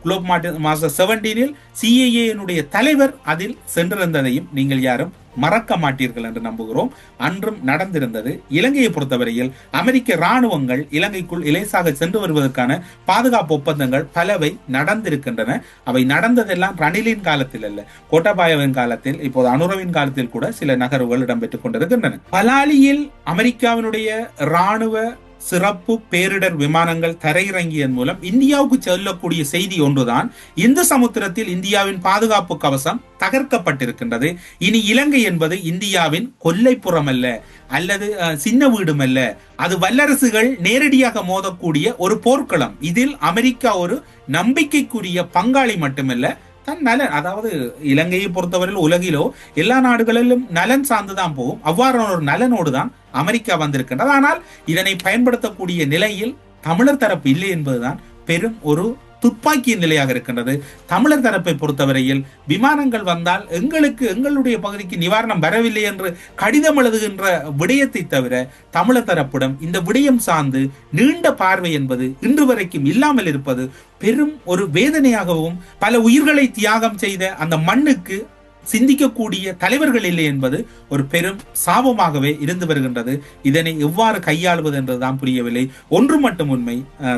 Globe master 17 சிஏஏனுடைய தலைவர் அதில் சென்றிருந்ததையும் நீங்கள் யாரும் மறக்க மாட்டீர்கள் என்று நம்புகிறோம். அன்றும் நடந்திருந்தது. இலங்கையை பொறுத்தவரையில் அமெரிக்க ராணுவங்கள் இலங்கைக்குள் இலேசாக சென்று வருவதற்கான பாதுகாப்பு ஒப்பந்தங்கள் பலவை நடந்திருக்கின்றன. அவை நடந்ததெல்லாம் ரணிலின் காலத்தில் அல்ல, கோட்டாபாயவின் காலத்தில், இப்போது அனுரவின் காலத்தில் கூட சில நகர்வுகள் இடம்பெற்றுக் கொண்டிருக்கின்றன. பலாலியில் அமெரிக்காவினுடைய ராணுவ சிறப்பு பேரிடர் விமானங்கள் தரையிறங்கியதன் மூலம் இந்தியாவுக்கு செல்லக்கூடிய செய்தி ஒன்றுதான், இந்து சமுத்திரத்தில் இந்தியாவின் பாதுகாப்பு கவசம் தகர்க்கப்பட்டிருக்கின்றது. இனி இலங்கை என்பது இந்தியாவின் கொல்லைப்புறம் அல்ல, அல்லது சின்ன வீடும் அல்ல, அது வல்லரசுகள் நேரடியாக மோதக்கூடிய ஒரு போர்க்களம். இதில் அமெரிக்கா ஒரு நம்பிக்கைக்குரிய பங்காளி மட்டுமல்ல, தன் நலன், அதாவது இலங்கையை பொறுத்தவரையில் உலகிலோ எல்லா நாடுகளிலும் நலன் சார்ந்துதான் போகும். அவ்வாறான ஒரு நலனோடு தான் அமெரிக்கா வந்திருக்கின்றது. ஆனால் இதனை பயன்படுத்தக்கூடிய நிலையில் தமிழர் தரப்பு இல்லை என்பதுதான் பெரும் ஒரு துப்பாக்கிய நிலையாக இருக்கின்றது. தமிழர் தரப்பை பொறுத்தவரையில் விமானங்கள் வந்தால் எங்களுடைய பகுதிக்கு நிவாரணம் வரவில்லை என்று கடிதம் எழுதுகின்ற விடயத்தை தவிர தமிழர் தரப்பிடம் இந்த விடயம் சார்ந்து நீண்ட பார்வை என்பது இன்று வரைக்கும் இல்லாமல் இருப்பது பெரும் ஒரு வேதனையாகவும், பல உயிர்களை தியாகம் செய்த அந்த மண்ணுக்கு சிந்திக்கக்கூடிய தலைவர்கள் இல்லை என்பது ஒரு பெரும் சாபமாகவே இருந்து வருகின்றது. இதனை எவ்வாறு கையாளுவது என்றுதான் புரியவில்லை. ஒன்று மட்டும் உண்மை,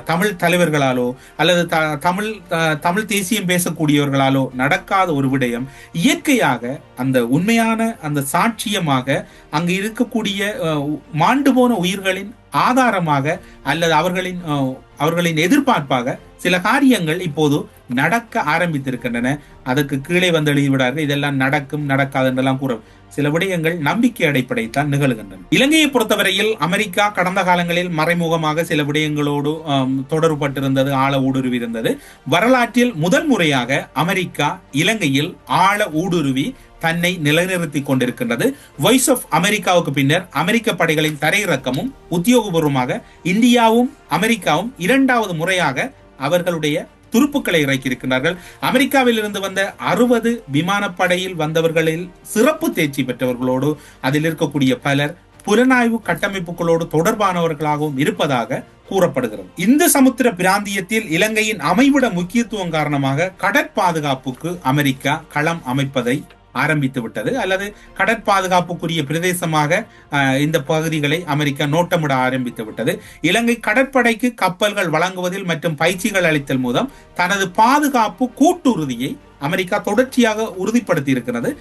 தமிழ் தலைவர்களாலோ அல்லது தமிழ் தேசியம் பேசக்கூடியவர்களாலோ நடக்காத ஒரு விடயம், இயற்கையாக அந்த உண்மையான அந்த சாட்சியமாக அங்கு இருக்கக்கூடிய மாண்டு போன உயிர்களின் ஆதாரமாக அல்லது அவர்களின் எதிர்பார்ப்பாக சில காரியங்கள் இப்போது நடக்க ஆரம்பித்திருக்கின்றன. அதற்கு கீழே வந்து எழுதிவிடார்கள், இதெல்லாம் நடக்கும் நடக்காது என்றெல்லாம் கூற சில விடயங்கள் நம்பிக்கை அடிப்படைத்தான் நிகழ்கின்றன. இலங்கையை பொறுத்தவரையில் அமெரிக்கா கடந்த காலங்களில் மறைமுகமாக சில விடயங்களோடு தொடர்பட்டிருந்தது, ஆழ ஊடுருவி இருந்தது. வரலாற்றில் முதல் முறையாக அமெரிக்கா இலங்கையில் ஆழ ஊடுருவி தன்னை நிலைநிறுத்தி கொண்டிருக்கின்றது. வாய்ஸ் ஆஃப் அமெரிக்காவுக்கு பின்னர் அமெரிக்க படைகளின் தரையிறக்கமும் உத்தியோகபூர்வமாக இந்தியாவும் அமெரிக்காவும் இரண்டாவது முறையாக அவர்களுடைய துருப்புக்களை இறக்கியிருக்கிறார்கள். அமெரிக்காவில் இருந்து வந்த 60 விமானப்படையில் வந்தவர்களில் சிறப்பு தேர்ச்சி பெற்றவர்களோடு அதில் இருக்கக்கூடிய பலர் புலனாய்வு கட்டமைப்புகளோடு தொடர்பானவர்களாகவும் இருப்பதாக கூறப்படுகிறது. இந்த சமுத்திர பிராந்தியத்தில் இலங்கையின் அமைவிட முக்கியத்துவம் காரணமாக கடற்பாதுகாப்புக்கு அமெரிக்கா களம் அமைப்பதை ஆரம்பித்து விட்டது, அல்லது கடற்பாதுகாப்புக்குரிய பிரதேசமாக இந்த பகுதிகளை அமெரிக்கா நோட்டமிட ஆரம்பித்து விட்டது. இலங்கை கடற்படைக்கு கப்பல்கள் வழங்குவதில் மற்றும் பயிற்சிகள் அளித்தல் மூலம் தனது பாதுகாப்பு கூட்டுறுதியை அமெரிக்கா தொடர்ச்சியாக உறுதிப்படுத்தி இருக்கிறது.